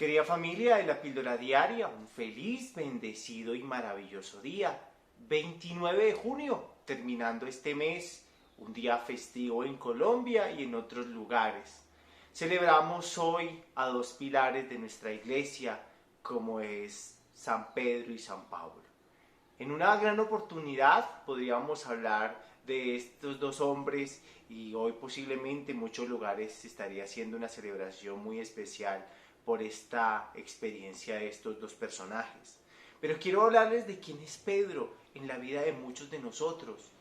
Querida familia de la Píldora Diaria, un feliz, bendecido y maravilloso día. 29 de junio, terminando este mes, un día festivo en Colombia y en otros lugares. Celebramos hoy a dos pilares de nuestra iglesia, como es San Pedro y San Pablo. En una gran oportunidad podríamos hablar de estos dos hombres y hoy posiblemente en muchos lugares se estaría haciendo una celebración muy especial por esta experiencia de estos dos personajes. Pero quiero hablarles de quién es Pedro en la vida de muchos de nosotros.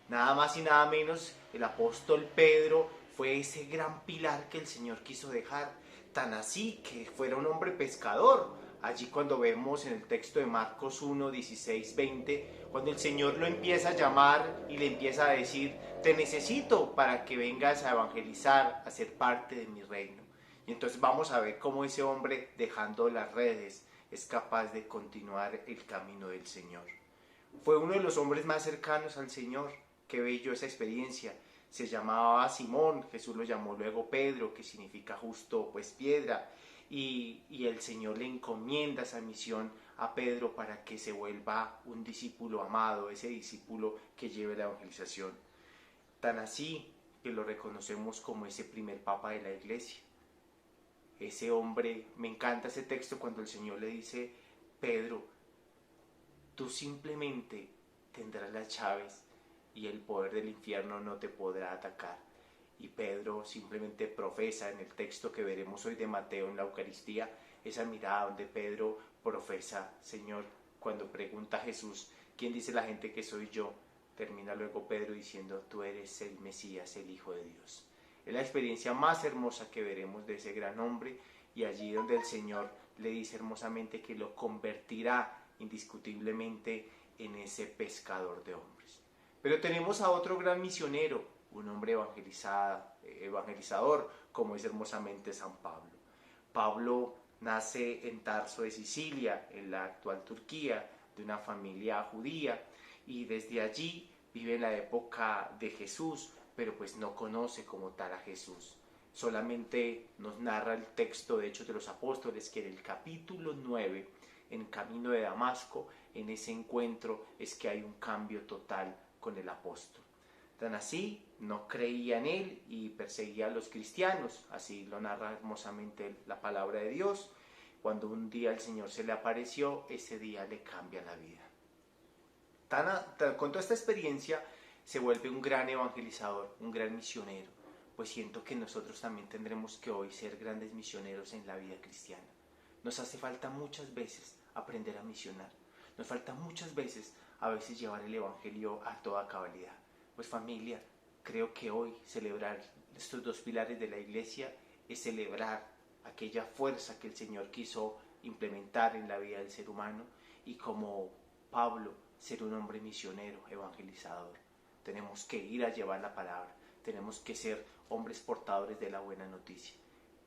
Nada más y nada menos, el apóstol Pedro fue ese gran pilar que el Señor quiso dejar, tan así que fuera un hombre pescador. Allí cuando vemos en el texto de Marcos 1, 16, 20, cuando el Señor lo empieza a llamar y le empieza a decir, te necesito para que vengas a evangelizar, a ser parte de mi reino. Y entonces vamos a ver cómo ese hombre, dejando las redes, es capaz de continuar el camino del Señor. Fue uno de los hombres más cercanos al Señor que vivió esa experiencia. Se llamaba Simón, Jesús lo llamó luego Pedro, que significa justo pues piedra. Y el Señor le encomienda esa misión a Pedro para que se vuelva un discípulo amado, ese discípulo que lleve la evangelización. Tan así que lo reconocemos como ese primer papa de la iglesia. Ese hombre, me encanta ese texto cuando el Señor le dice, Pedro, tú simplemente tendrás las llaves y el poder del infierno no te podrá atacar. Y Pedro simplemente profesa en el texto que veremos hoy de Mateo en la Eucaristía, esa mirada donde Pedro profesa, Señor, cuando pregunta a Jesús, ¿quién dice la gente que soy yo? Termina luego Pedro diciendo, tú eres el Mesías, el Hijo de Dios. Es la experiencia más hermosa que veremos de ese gran hombre y allí donde el Señor le dice hermosamente que lo convertirá indiscutiblemente en ese pescador de hombres. Pero tenemos a otro gran misionero, un hombre evangelizador, como es hermosamente San Pablo. Pablo nace en Tarso de Sicilia, en la actual Turquía, de una familia judía, y desde allí vive en la época de Jesús, pero pues no conoce como tal a Jesús. Solamente nos narra el texto de Hechos de los Apóstoles que en el capítulo 9, en camino de Damasco, en ese encuentro es que hay un cambio total con el apóstol. Tan así, no creía en él y perseguía a los cristianos, así lo narra hermosamente la palabra de Dios. Cuando un día el Señor se le apareció, ese día le cambia la vida. Con toda esta experiencia se vuelve un gran evangelizador, un gran misionero, pues siento que nosotros también tendremos que hoy ser grandes misioneros en la vida cristiana. Nos hace falta muchas veces aprender a misionar, nos falta muchas veces a veces llevar el evangelio a toda cabalidad. Pues familia, creo que hoy celebrar estos dos pilares de la iglesia es celebrar aquella fuerza que el Señor quiso implementar en la vida del ser humano y como Pablo, ser un hombre misionero, evangelizador. Tenemos que ir a llevar la palabra, tenemos que ser hombres portadores de la buena noticia.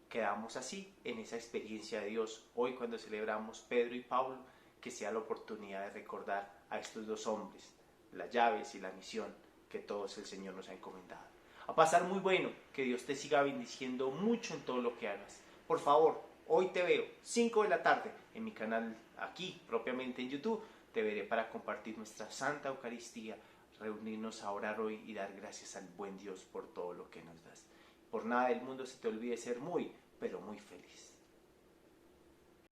Quedamos así en esa experiencia de Dios. Hoy cuando celebramos Pedro y Pablo, que sea la oportunidad de recordar a estos dos hombres, las llaves y la misión que todos el Señor nos ha encomendado. A pasar muy bueno, que Dios te siga bendiciendo mucho en todo lo que hagas. Por favor, hoy te veo 5 de la tarde en mi canal aquí, propiamente en YouTube. Te veré para compartir nuestra Santa Eucaristía, reunirnos a orar hoy y dar gracias al buen Dios por todo lo que nos das. Por nada del mundo se te olvide ser muy, pero muy feliz.